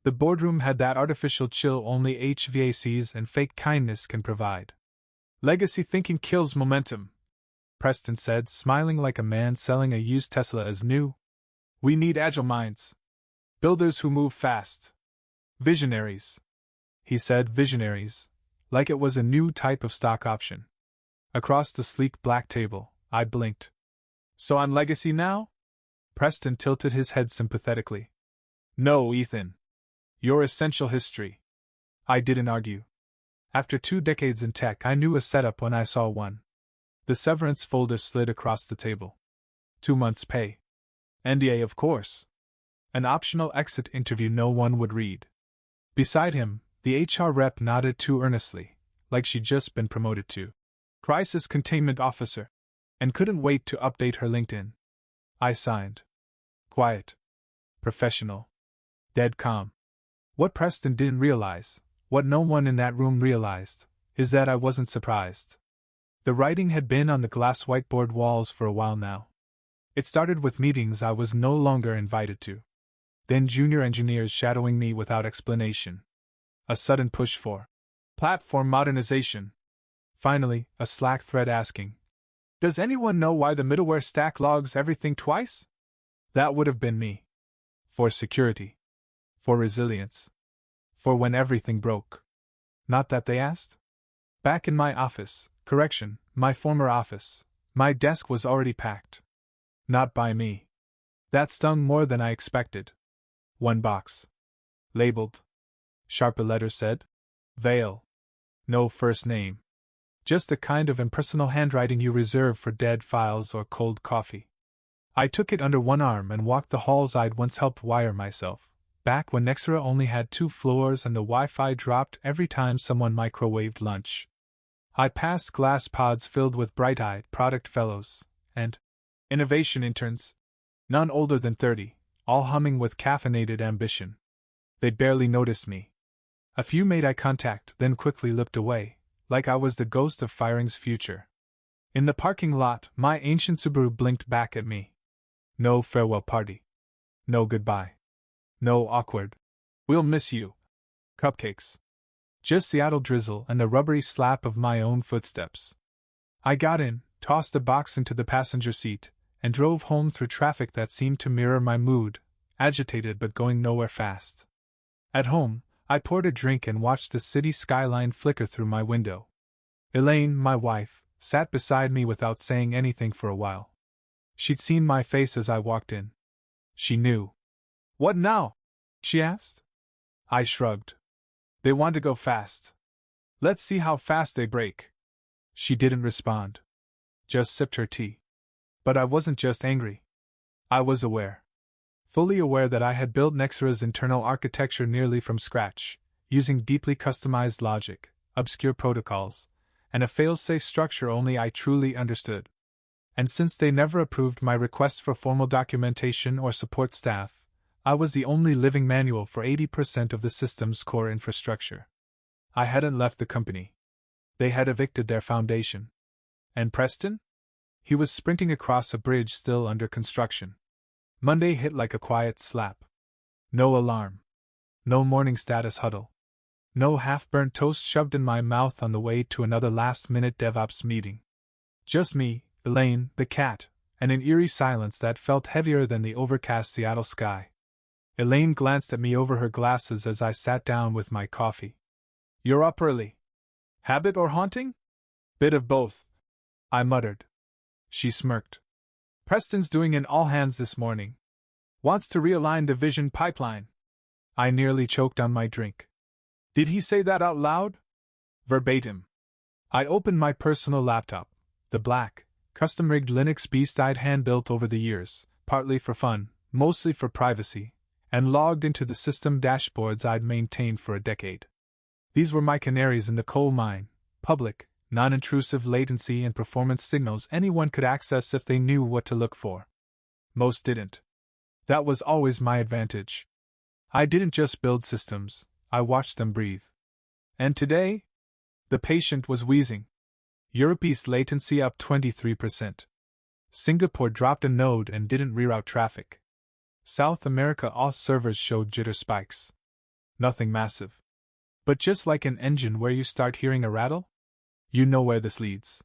The boardroom had that artificial chill only HVACs and fake kindness can provide. Legacy thinking kills momentum, Preston said, smiling like a man selling a used Tesla as new. We need agile minds. Builders who move fast. Visionaries. He said visionaries, like it was a new type of stock option. Across the sleek black table, I blinked. So I'm legacy now? Preston tilted his head sympathetically. No, Ethan. You're essential history. I didn't argue. After 2 decades in tech, I knew a setup when I saw one. The severance folder slid across the table. 2 months' pay. NDA, of course. An optional exit interview no one would read. Beside him, the HR rep nodded too earnestly, like she'd just been promoted to Crisis Containment Officer, and couldn't wait to update her LinkedIn. I signed. Quiet. Professional. Dead calm. What Preston didn't realize, what no one in that room realized, is that I wasn't surprised. The writing had been on the glass whiteboard walls for a while now. It started with meetings I was no longer invited to. Then junior engineers shadowing me without explanation. A sudden push for platform modernization. Finally, a Slack thread asking, "Does anyone know why the middleware stack logs everything twice?" That would have been me. For security. For resilience. For when everything broke. Not that they asked. Back in my office, my former office, my desk was already packed. Not by me. That stung more than I expected. 1 box. Labeled. Sharper letter said. Vale. No first name. Just the kind of impersonal handwriting you reserve for dead files or cold coffee. I took it under one arm and walked the halls I'd once helped wire myself, back when Nexera only had 2 floors and the Wi-Fi dropped every time someone microwaved lunch. I passed glass pods filled with bright-eyed product fellows and innovation interns, none older than 30, all humming with caffeinated ambition. They'd barely noticed me. A few made eye contact, then quickly looked away, like I was the ghost of firing's future. In the parking lot, my ancient Subaru blinked back at me. No farewell party. No goodbye. No awkward, "We'll miss you" cupcakes. Just Seattle drizzle and the rubbery slap of my own footsteps. I got in, tossed the box into the passenger seat, and drove home through traffic that seemed to mirror my mood, agitated but going nowhere fast. At home, I poured a drink and watched the city skyline flicker through my window. Elaine, my wife, sat beside me without saying anything for a while. She'd seen my face as I walked in. She knew. "What now?" she asked. I shrugged. "They want to go fast. Let's see how fast they break." She didn't respond. Just sipped her tea. But I wasn't just angry. I was aware. Fully aware that I had built Nexera's internal architecture nearly from scratch, using deeply customized logic, obscure protocols, and a fail-safe structure only I truly understood. And since they never approved my requests for formal documentation or support staff, I was the only living manual for 80% of the system's core infrastructure. I hadn't left the company. They had evicted their foundation. And Preston? He was sprinting across a bridge still under construction. Monday hit like a quiet slap. No alarm. No morning status huddle. No half-burnt toast shoved in my mouth on the way to another last-minute DevOps meeting. Just me, Elaine, the cat, and an eerie silence that felt heavier than the overcast Seattle sky. Elaine glanced at me over her glasses as I sat down with my coffee. "You're up early. Habit or haunting?" "Bit of both," I muttered. She smirked. "Preston's doing an all-hands this morning. Wants to realign the vision pipeline." I nearly choked on my drink. "Did he say that out loud?" "Verbatim." I opened my personal laptop, the black, custom-rigged Linux beast I'd hand-built over the years, partly for fun, mostly for privacy, and logged into the system dashboards I'd maintained for a decade. These were my canaries in the coal mine, public, non-intrusive latency and performance signals anyone could access if they knew what to look for. Most didn't. That was always my advantage. I didn't just build systems, I watched them breathe. And today? The patient was wheezing. Europe East latency up 23%. Singapore dropped a node and didn't reroute traffic. South America auth servers showed jitter spikes. Nothing massive. But just like an engine where you start hearing a rattle? You know where this leads.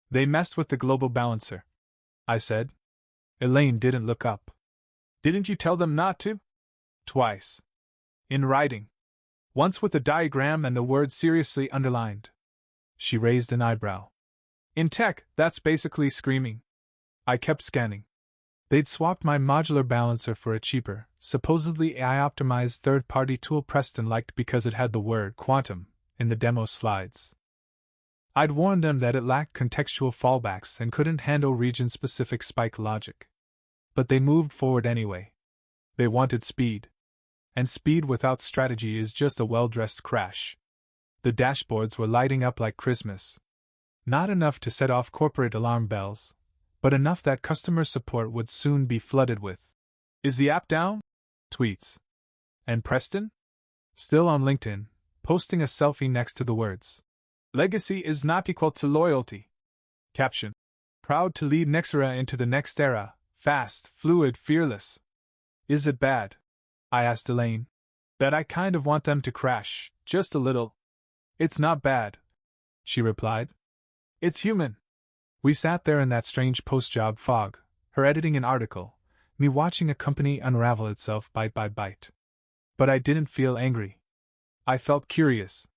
They messed with the global balancer, I said. Elaine didn't look up. Didn't you tell them not to? Twice. In writing. Once with a diagram and the word seriously underlined. She raised an eyebrow. In tech, that's basically screaming. I kept scanning. They'd swapped my modular balancer for a cheaper, supposedly AI-optimized third-party tool Preston liked because it had the word quantum in the demo slides. I'd warned them that it lacked contextual fallbacks and couldn't handle region-specific spike logic. But they moved forward anyway. They wanted speed. And speed without strategy is just a well-dressed crash. The dashboards were lighting up like Christmas. Not enough to set off corporate alarm bells, but enough that customer support would soon be flooded with. Is the app down? Tweets. And Preston? Still on LinkedIn, posting a selfie next to the words. Legacy is not equal to loyalty. Caption. Proud to lead Nexera into the next era, fast, fluid, fearless. Is it bad? I asked Elaine. That I kind of want them to crash, just a little. It's not bad, she replied. It's human. We sat there in that strange post-job fog, her editing an article, me watching a company unravel itself bite by bite. But I didn't feel angry. I felt curious.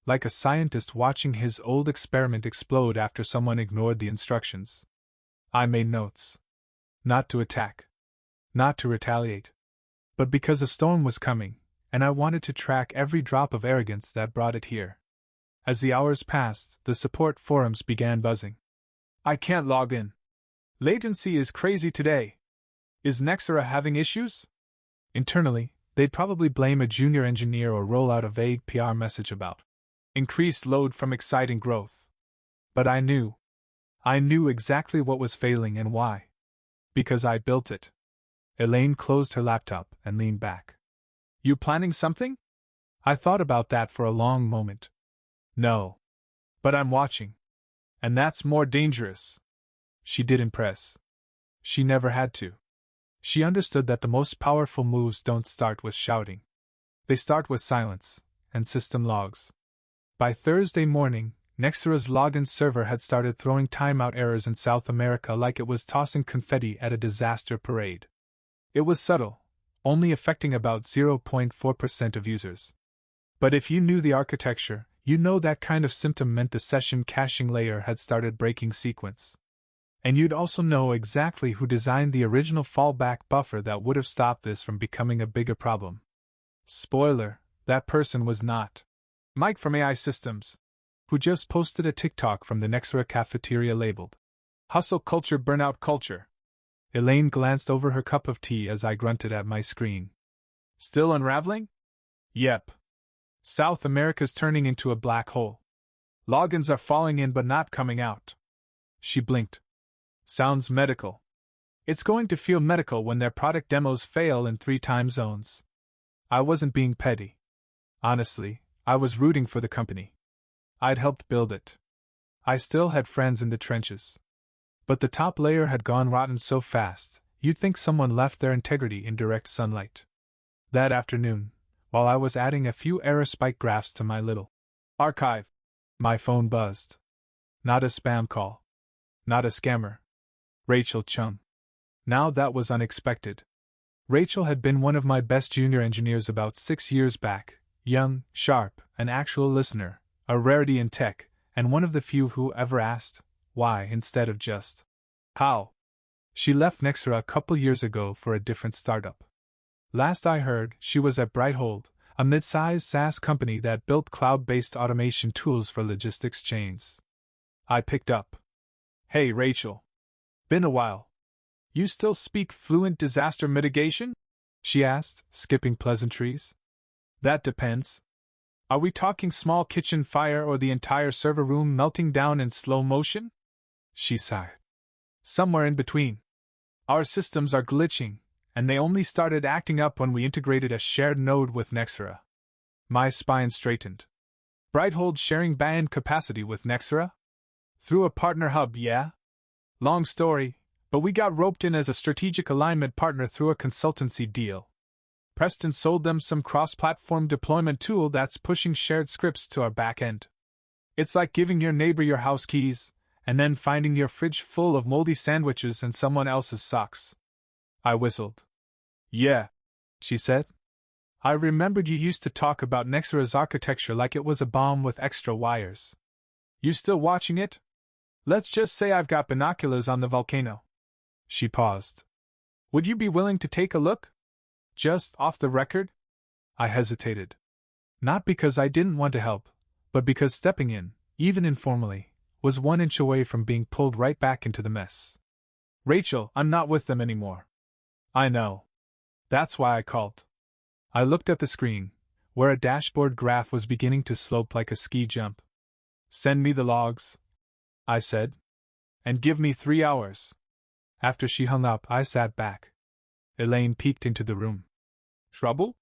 Like a scientist watching his old experiment explode after someone ignored the instructions. I made notes. Not to attack. Not to retaliate. But because a storm was coming, and I wanted to track every drop of arrogance that brought it here. As the hours passed, the support forums began buzzing. I can't log in. Latency is crazy today. Is Nexera having issues? Internally, they'd probably blame a junior engineer or roll out a vague PR message about increased load from exciting growth. But I knew exactly what was failing and why. Because I built it. Elaine closed her laptop and leaned back. You planning something? I thought about that for a long moment. No. But I'm watching. And that's more dangerous. She didn't press. She never had to. She understood that the most powerful moves don't start with shouting. They start with silence and system logs. By Thursday morning, Nexera's login server had started throwing timeout errors in South America like it was tossing confetti at a disaster parade. It was subtle, only affecting about 0.4% of users. But if you knew the architecture, you know that kind of symptom meant the session caching layer had started breaking sequence. And you'd also know exactly who designed the original fallback buffer that would have stopped this from becoming a bigger problem. Spoiler, that person was not Mike from AI Systems, who just posted a TikTok from the Nexera cafeteria labeled Hustle Culture Burnout Culture. Elaine glanced over her cup of tea as I grunted at my screen. Still unraveling? Yep. South America's turning into a black hole. Logins are falling in but not coming out. She blinked. Sounds medical. It's going to feel medical when their product demos fail in 3 time zones. I wasn't being petty. Honestly, I was rooting for the company. I'd helped build it. I still had friends in the trenches. But the top layer had gone rotten so fast, you'd think someone left their integrity in direct sunlight. That afternoon, while I was adding a few error spike graphs to my little archive, my phone buzzed. Not a spam call. Not a scammer. Rachel Chung. Now that was unexpected. Rachel had been one of my best junior engineers about 6 years back, young, sharp, an actual listener, a rarity in tech, and one of the few who ever asked, why instead of just how. She left Nexera a couple years ago for a different startup. Last I heard, she was at Brighthold, a mid-sized SaaS company that built cloud-based automation tools for logistics chains. I picked up. Hey Rachel. Been a while. You still speak fluent disaster mitigation? She asked, skipping pleasantries. That depends. Are we talking small kitchen fire or the entire server room melting down in slow motion? She sighed. Somewhere in between. Our systems are glitching, and they only started acting up when we integrated a shared node with Nexera. My spine straightened. Brighthold sharing backend capacity with Nexera? Through a partner hub, yeah? Long story, but we got roped in as a strategic alignment partner through a consultancy deal. Preston sold them some cross-platform deployment tool that's pushing shared scripts to our back end. It's like giving your neighbor your house keys, and then finding your fridge full of moldy sandwiches and someone else's socks. I whistled. Yeah, she said. I remembered you used to talk about Nexera's architecture like it was a bomb with extra wires. You still watching it? Let's just say I've got binoculars on the volcano. She paused. Would you be willing to take a look? Just off the record? I hesitated. Not because I didn't want to help, but because stepping in, even informally, was 1 inch away from being pulled right back into the mess. Rachel, I'm not with them anymore. I know. That's why I called. I looked at the screen, where a dashboard graph was beginning to slope like a ski jump. Send me the logs, I said. And give me 3 hours. After she hung up, I sat back. Elaine peeked into the room. Trouble?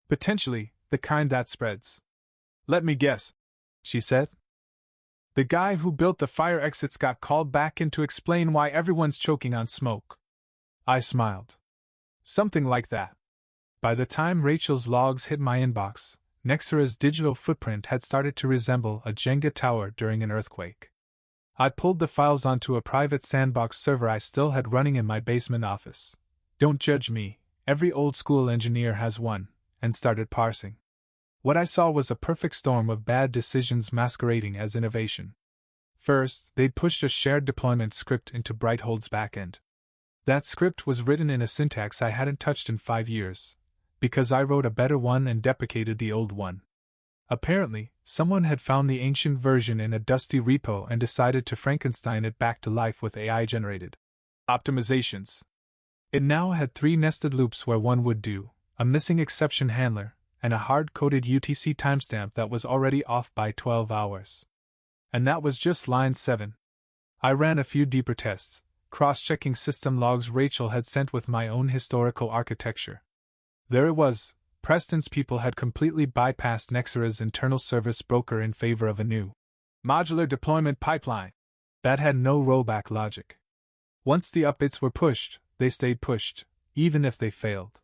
Potentially, the kind that spreads. Let me guess, she said. The guy who built the fire exits got called back in to explain why everyone's choking on smoke. I smiled. Something like that. By the time Rachel's logs hit my inbox, Nexera's digital footprint had started to resemble a Jenga tower during an earthquake. I pulled the files onto a private sandbox server I still had running in my basement office. Don't judge me, every old-school engineer has one, and started parsing. What I saw was a perfect storm of bad decisions masquerading as innovation. First, they'd pushed a shared deployment script into Brighthold's backend. That script was written in a syntax I hadn't touched in 5 years, because I wrote a better one and deprecated the old one. Apparently, someone had found the ancient version in a dusty repo and decided to Frankenstein it back to life with AI-generated optimizations. It now had 3 nested loops where one would do, a missing exception handler, and a hard-coded UTC timestamp that was already off by 12 hours. And that was just line 7. I ran a few deeper tests, cross-checking system logs Rachel had sent with my own historical architecture. There it was. Preston's people had completely bypassed Nexera's internal service broker in favor of a new modular deployment pipeline that had no rollback logic. Once the updates were pushed, they stayed pushed, even if they failed.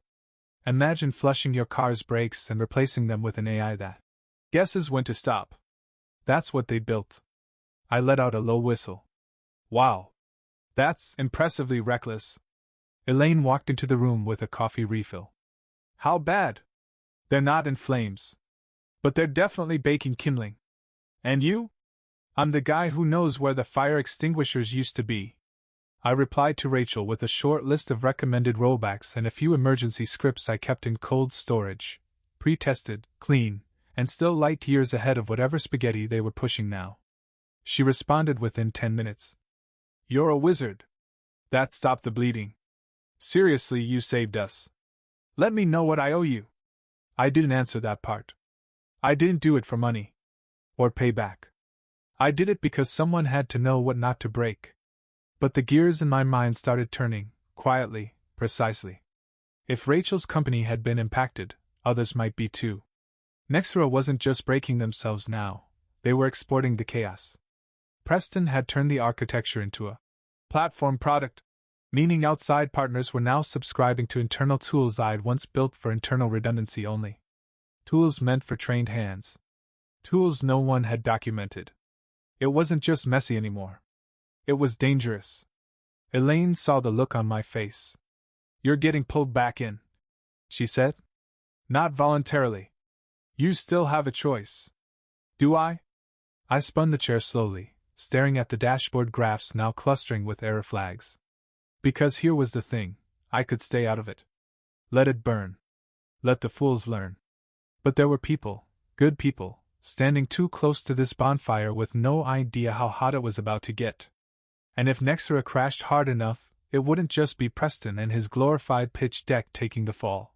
Imagine flushing your car's brakes and replacing them with an AI that guesses when to stop. That's what they built. I let out a low whistle. Wow. That's impressively reckless. Elaine walked into the room with a coffee refill. How bad? They're not in flames. But they're definitely baking kindling. And you? I'm the guy who knows where the fire extinguishers used to be. I replied to Rachel with a short list of recommended rollbacks and a few emergency scripts I kept in cold storage, pre-tested, clean, and still light years ahead of whatever spaghetti they were pushing now. She responded within 10 minutes. You're a wizard. That stopped the bleeding. Seriously, you saved us. Let me know what I owe you. I didn't answer that part. I didn't do it for money. Or payback. I did it because someone had to know what not to break. But the gears in my mind started turning, quietly, precisely. If Rachel's company had been impacted, others might be too. Nexera wasn't just breaking themselves now, they were exporting the chaos. Preston had turned the architecture into a platform product, meaning outside partners were now subscribing to internal tools I'd once built for internal redundancy only. Tools meant for trained hands. Tools no one had documented. It wasn't just messy anymore. It was dangerous. Elaine saw the look on my face. You're getting pulled back in, she said. Not voluntarily. You still have a choice. Do I? I spun the chair slowly, staring at the dashboard graphs now clustering with error flags. Because here was the thing, I could stay out of it. Let it burn. Let the fools learn. But there were people, good people, standing too close to this bonfire with no idea how hot it was about to get. And if Nexera crashed hard enough, it wouldn't just be Preston and his glorified pitch deck taking the fall.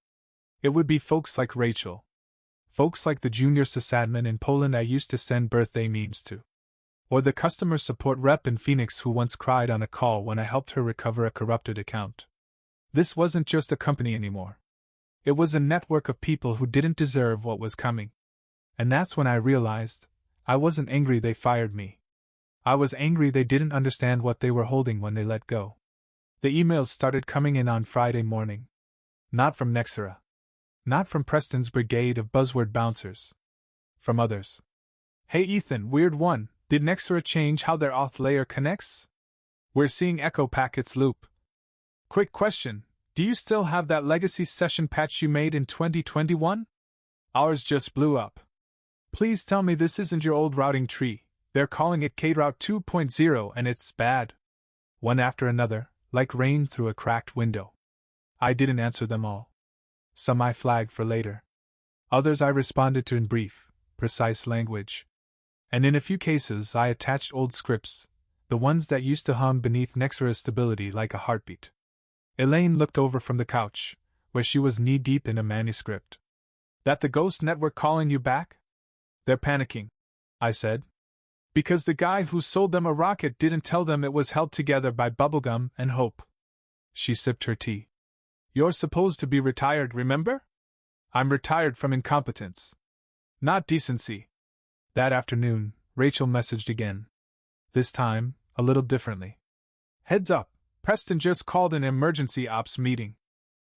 It would be folks like Rachel. Folks like the junior sysadmin in Poland I used to send birthday memes to. Or the customer support rep in Phoenix who once cried on a call when I helped her recover a corrupted account. This wasn't just a company anymore. It was a network of people who didn't deserve what was coming. And that's when I realized, I wasn't angry they fired me. I was angry they didn't understand what they were holding when they let go. The emails started coming in on Friday morning. Not from Nexera. Not from Preston's brigade of buzzword bouncers. From others. Hey Ethan, weird one, did Nexera change how their auth layer connects? We're seeing echo packets loop. Quick question, do you still have that legacy session patch you made in 2021? Ours just blew up. Please tell me this isn't your old routing tree. They're calling it KRoute 2.0 and it's bad. One after another, like rain through a cracked window. I didn't answer them all. Some I flagged for later. Others I responded to in brief, precise language. And in a few cases I attached old scripts, the ones that used to hum beneath Nexera's stability like a heartbeat. Elaine looked over from the couch, where she was knee-deep in a manuscript. That the ghost network calling you back? They're panicking, I said. Because the guy who sold them a rocket didn't tell them it was held together by bubblegum and hope. She sipped her tea. You're supposed to be retired, remember? I'm retired from incompetence. Not decency. That afternoon, Rachel messaged again. This time, a little differently. Heads up, Preston just called an emergency ops meeting.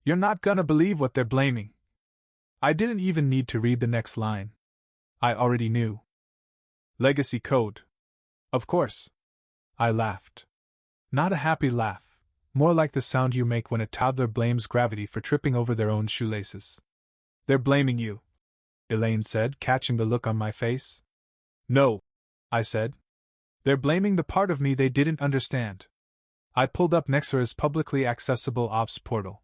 You're not gonna believe what they're blaming. I didn't even need to read the next line. I already knew. Legacy code. Of course. I laughed. Not a happy laugh. More like the sound you make when a toddler blames gravity for tripping over their own shoelaces. They're blaming you, Elaine said, catching the look on my face. No, I said. They're blaming the part of me they didn't understand. I pulled up Nexera's publicly accessible ops portal.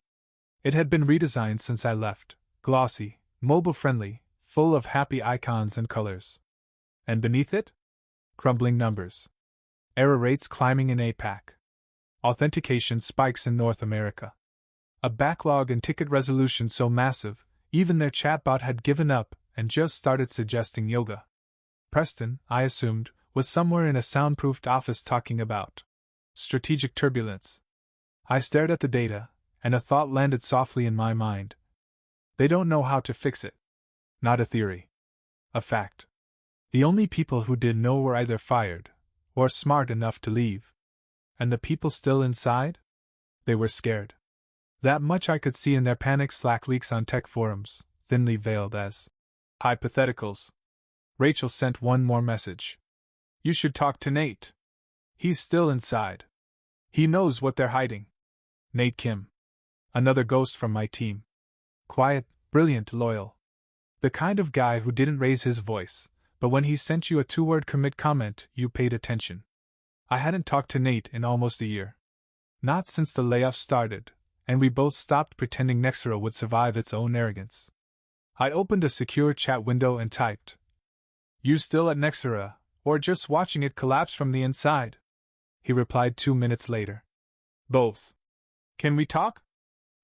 It had been redesigned since I left, glossy, mobile-friendly, full of happy icons and colors. And beneath it? Crumbling numbers. Error rates climbing in APAC. Authentication spikes in North America. A backlog in ticket resolution so massive, even their chatbot had given up and just started suggesting yoga. Preston, I assumed, was somewhere in a soundproofed office talking about strategic turbulence. I stared at the data, and a thought landed softly in my mind. They don't know how to fix it. Not a theory. A fact. The only people who did know were either fired, or smart enough to leave. And the people still inside? They were scared. That much I could see in their panic Slack leaks on tech forums, thinly veiled as hypotheticals. Rachel sent one more message. You should talk to Nate. He's still inside. He knows what they're hiding. Nate Kim. Another ghost from my team. Quiet, brilliant, loyal. The kind of guy who didn't raise his voice, but when he sent you a 2-word commit comment, you paid attention. I hadn't talked to Nate in almost a year. Not since the layoffs started, and we both stopped pretending Nexera would survive its own arrogance. I opened a secure chat window and typed, You still at Nexera, or just watching it collapse from the inside? He replied 2 minutes later. Both. Can we talk?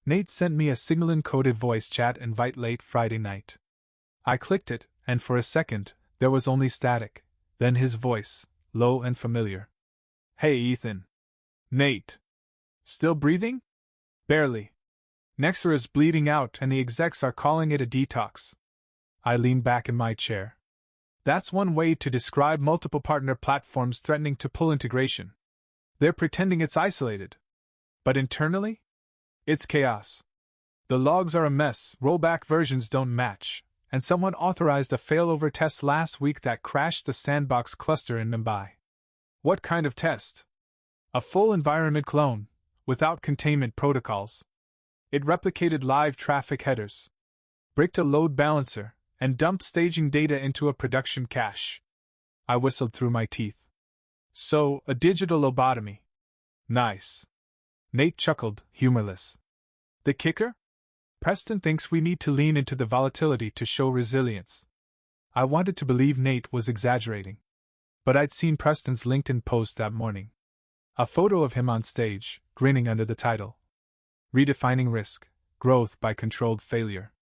Nate sent me a signal-encoded voice chat invite late Friday night. I clicked it, and for a second, there was only static, then his voice, low and familiar. Hey Ethan. Nate. Still breathing? Barely. Nexera's bleeding out and the execs are calling it a detox. I leaned back in my chair. That's one way to describe multiple partner platforms threatening to pull integration. They're pretending it's isolated. But internally? It's chaos. The logs are a mess, rollback versions don't match, and someone authorized a failover test last week that crashed the sandbox cluster in Mumbai. What kind of test? A full environment clone, without containment protocols. It replicated live traffic headers, bricked a load balancer, and dumped staging data into a production cache. I whistled through my teeth. So, a digital lobotomy. Nice. Nate chuckled, humorless. The kicker? Preston thinks we need to lean into the volatility to show resilience. I wanted to believe Nate was exaggerating. But I'd seen Preston's LinkedIn post that morning. A photo of him on stage, grinning under the title. Redefining Risk, Growth by Controlled Failure.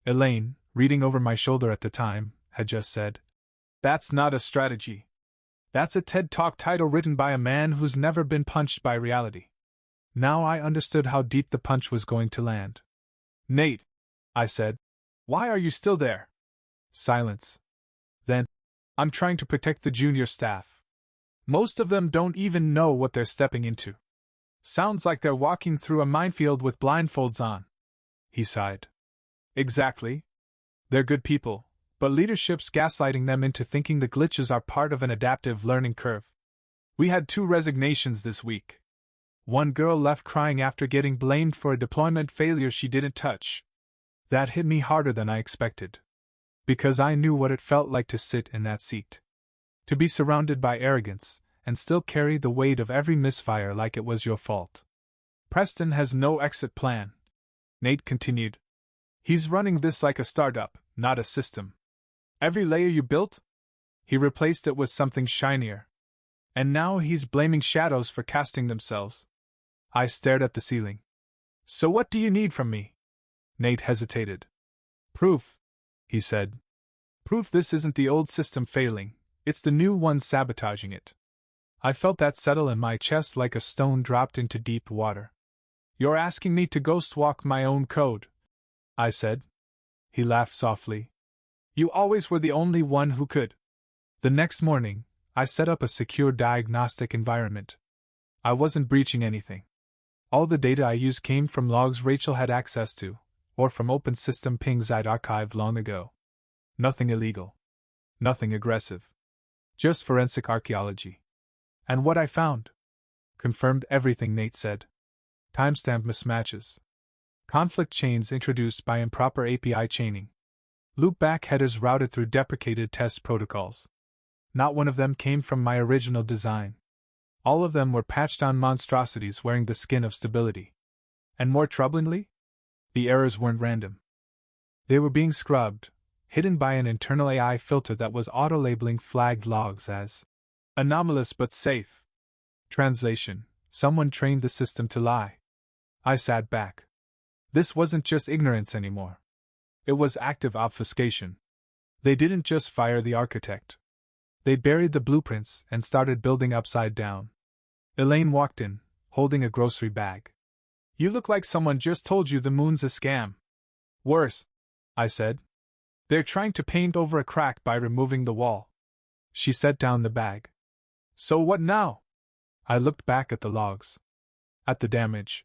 Elaine, reading over my shoulder at the time, had just said, That's not a strategy. That's a TED Talk title written by a man who's never been punched by reality. Now I understood how deep the punch was going to land. Nate, I said, why are you still there? Silence. Then, I'm trying to protect the junior staff. Most of them don't even know what they're stepping into. Sounds like they're walking through a minefield with blindfolds on. He sighed. Exactly. They're good people, but leadership's gaslighting them into thinking the glitches are part of an adaptive learning curve. We had 2 resignations this week. One girl left crying after getting blamed for a deployment failure she didn't touch. That hit me harder than I expected. Because I knew what it felt like to sit in that seat. To be surrounded by arrogance, and still carry the weight of every misfire like it was your fault. Preston has no exit plan, Nate continued. He's running this like a startup, not a system. Every layer you built? He replaced it with something shinier. And now he's blaming shadows for casting themselves. I stared at the ceiling. So what do you need from me? Nate hesitated. Proof, he said. Proof this isn't the old system failing, it's the new one sabotaging it. I felt that settle in my chest like a stone dropped into deep water. You're asking me to ghost walk my own code, I said. He laughed softly. You always were the only one who could. The next morning, I set up a secure diagnostic environment. I wasn't breaching anything. All the data I used came from logs Rachel had access to, or from open system pings I'd archived long ago. Nothing illegal. Nothing aggressive. Just forensic archaeology. And what I found confirmed everything Nate said. Timestamp mismatches. Conflict chains introduced by improper API chaining. Loopback headers routed through deprecated test protocols. Not one of them came from my original design. All of them were patched on monstrosities wearing the skin of stability. And more troublingly, the errors weren't random. They were being scrubbed, hidden by an internal AI filter that was auto-labeling flagged logs as anomalous but safe. Translation: someone trained the system to lie. I sat back. This wasn't just ignorance anymore. It was active obfuscation. They didn't just fire the architect. They buried the blueprints and started building upside down. Elaine walked in, holding a grocery bag. You look like someone just told you the moon's a scam. Worse, I said. They're trying to paint over a crack by removing the wall. She set down the bag. So what now? I looked back at the logs. At the damage.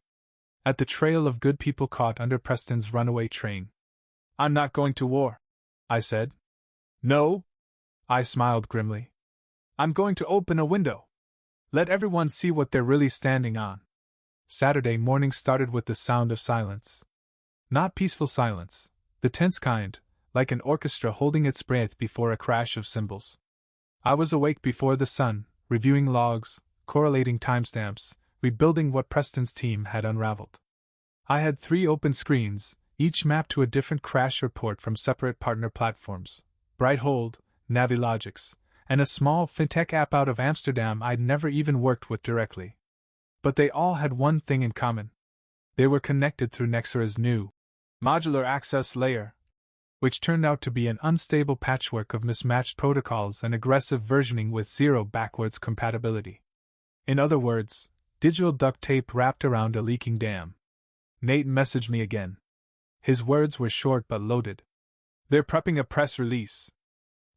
At the trail of good people caught under Preston's runaway train. I'm not going to war, I said. No? I smiled grimly. I'm going to open a window. Let everyone see what they're really standing on. Saturday morning started with the sound of silence. Not peaceful silence, the tense kind, like an orchestra holding its breath before a crash of cymbals. I was awake before the sun, reviewing logs, correlating timestamps, rebuilding what Preston's team had unraveled. I had 3 open screens, each mapped to a different crash report from separate partner platforms: Brighthold, Navilogics, and a small fintech app out of Amsterdam I'd never even worked with directly. But they all had one thing in common. They were connected through Nexera's new modular access layer, which turned out to be an unstable patchwork of mismatched protocols and aggressive versioning with zero backwards compatibility. In other words, digital duct tape wrapped around a leaking dam. Nate messaged me again. His words were short but loaded. They're prepping a press release,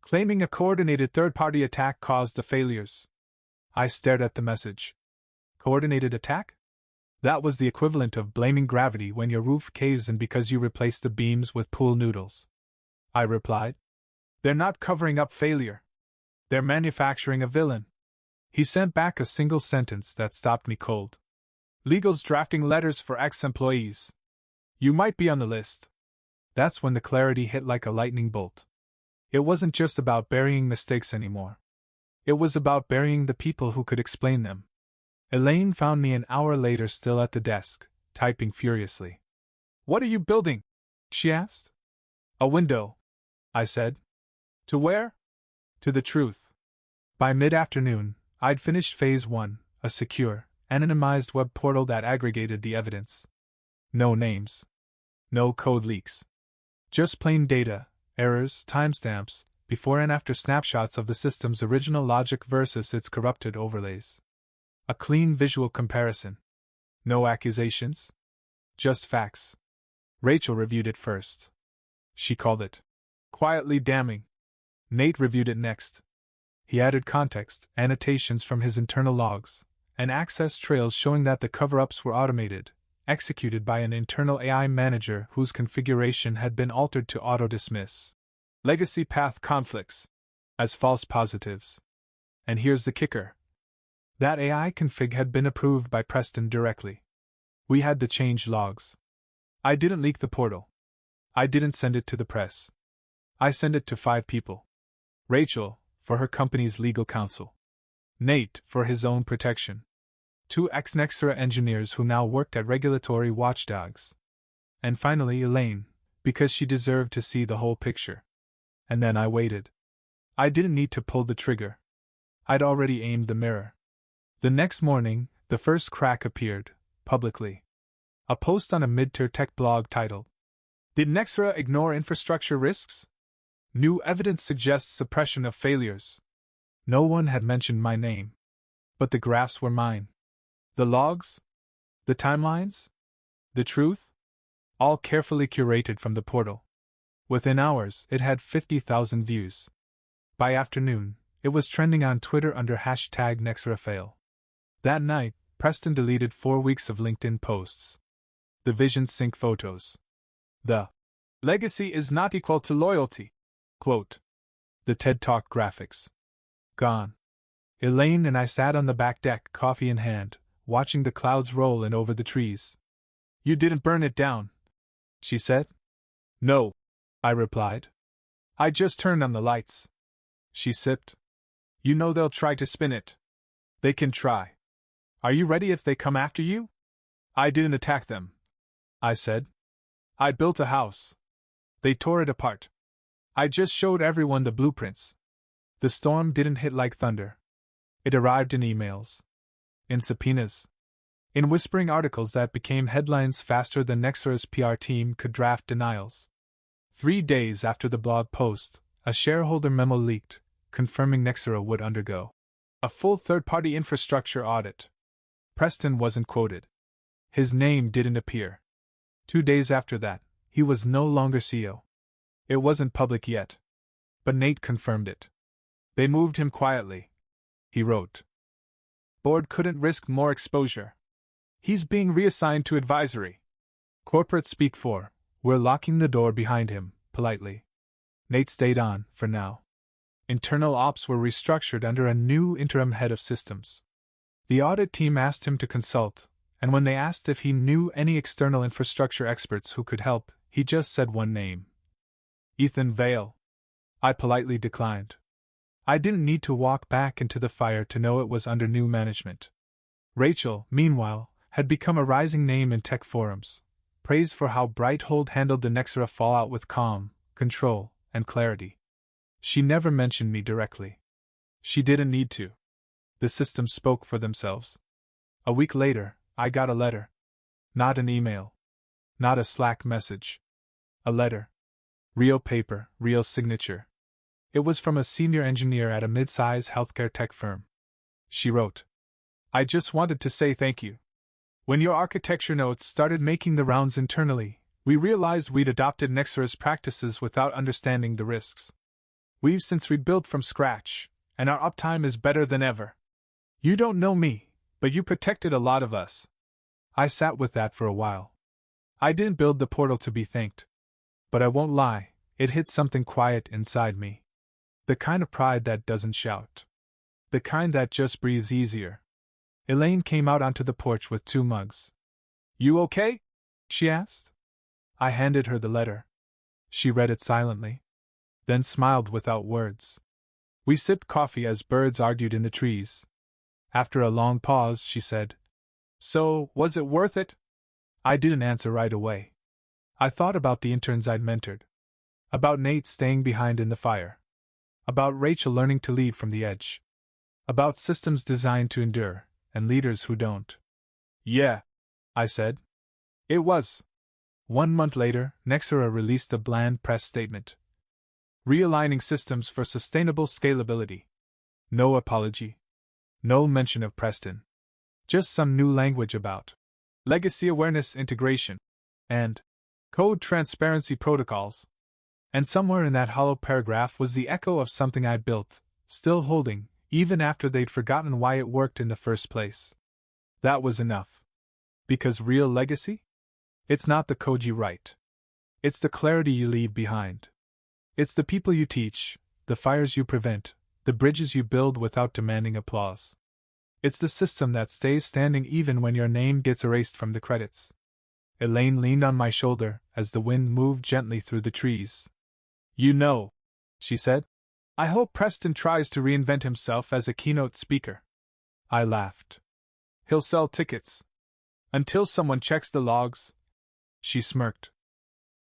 claiming a coordinated third-party attack caused the failures. I stared at the message. Coordinated attack? That was the equivalent of blaming gravity when your roof caves in because you replaced the beams with pool noodles. I replied. They're not covering up failure. They're manufacturing a villain. He sent back a single sentence that stopped me cold. Legal's drafting letters for ex-employees. You might be on the list. That's when the clarity hit like a lightning bolt. It wasn't just about burying mistakes anymore. It was about burying the people who could explain them. Elaine found me an hour later still at the desk, typing furiously. What are you building? She asked. A window, I said. To where? To the truth. By mid-afternoon, I'd finished Phase 1, a secure, anonymized web portal that aggregated the evidence. No names. No code leaks. Just plain data, errors, timestamps, before and after snapshots of the system's original logic versus its corrupted overlays. A clean visual comparison. No accusations. Just facts. Rachel reviewed it first. She called it quietly damning. Nate reviewed it next. He added context, annotations from his internal logs, and access trails showing that the cover-ups were automated, executed by an internal AI manager whose configuration had been altered to auto-dismiss legacy path conflicts as false positives. And here's the kicker. That AI config had been approved by Preston directly. We had the change logs. I didn't leak the portal. I didn't send it to the press. I sent it to 5 people. Rachel, for her company's legal counsel. Nate, for his own protection. 2 ex-Nexera engineers who now worked at regulatory watchdogs. And finally Elaine, because she deserved to see the whole picture. And then I waited. I didn't need to pull the trigger. I'd already aimed the mirror. The next morning, the first crack appeared, publicly. A post on a mid-tier tech blog titled, "Did Nexera ignore infrastructure risks? New evidence suggests suppression of failures." No one had mentioned my name. But the graphs were mine. The logs? The timelines? The truth? All carefully curated from the portal. Within hours, it had 50,000 views. By afternoon, it was trending on Twitter under hashtag NexeraFail. That night, Preston deleted 4 weeks of LinkedIn posts. The Vision Sync photos. The legacy is not equal to loyalty. Quote. The TED Talk graphics. Gone. Elaine and I sat on the back deck, coffee in hand, watching the clouds roll in over the trees. "You didn't burn it down," she said. "No," I replied. "I just turned on the lights." She sipped. "You know they'll try to spin it." "They can try. Are you ready if they come after you?" "I didn't attack them," I said. "I built a house. They tore it apart. I just showed everyone the blueprints." The storm didn't hit like thunder. It arrived in emails. In subpoenas. In whispering articles that became headlines faster than Nexera's PR team could draft denials. 3 days after the blog post, a shareholder memo leaked, confirming Nexera would undergo a full third-party infrastructure audit. Preston wasn't quoted. His name didn't appear. 2 days after that, he was no longer CEO. It wasn't public yet. But Nate confirmed it. They moved him quietly. He wrote. Board couldn't risk more exposure. He's being reassigned to advisory. Corporate speak for, we're locking the door behind him, politely. Nate stayed on, for now. Internal ops were restructured under a new interim head of systems. The audit team asked him to consult, and when they asked if he knew any external infrastructure experts who could help, he just said one name. Ethan Vale. I politely declined. I didn't need to walk back into the fire to know it was under new management. Rachel, meanwhile, had become a rising name in tech forums, praised for how Brighthold handled the Nexera fallout with calm, control, and clarity. She never mentioned me directly. She didn't need to. The systems spoke for themselves. A week later, I got a letter. Not an email. Not a Slack message. A letter. Real paper, real signature. It was from a senior engineer at a mid-size healthcare tech firm. She wrote, I just wanted to say thank you. When your architecture notes started making the rounds internally, we realized we'd adopted Nexera's practices without understanding the risks. We've since rebuilt from scratch, and our uptime is better than ever. You don't know me, but you protected a lot of us. I sat with that for a while. I didn't build the portal to be thanked. But I won't lie, it hit something quiet inside me. The kind of pride that doesn't shout. The kind that just breathes easier. Elaine came out onto the porch with 2 mugs. You okay? She asked. I handed her the letter. She read it silently. Then smiled without words. We sipped coffee as birds argued in the trees. After a long pause, she said, So, was it worth it? I didn't answer right away. I thought about the interns I'd mentored. About Nate staying behind in the fire. About Rachel learning to lead from the edge. About systems designed to endure, and leaders who don't. Yeah, I said. It was. 1 month later, Nexera released a bland press statement. Realigning systems for sustainable scalability. No apology. No mention of Preston. Just some new language about legacy awareness integration and code transparency protocols. And somewhere in that hollow paragraph was the echo of something I'd built, still holding, even after they'd forgotten why it worked in the first place. That was enough. Because real legacy? It's not the code you write. It's the clarity you leave behind. It's the people you teach, the fires you prevent, the bridges you build without demanding applause. It's the system that stays standing even when your name gets erased from the credits. Elaine leaned on my shoulder as the wind moved gently through the trees. You know, she said, I hope Preston tries to reinvent himself as a keynote speaker. I laughed. He'll sell tickets. Until someone checks the logs. She smirked.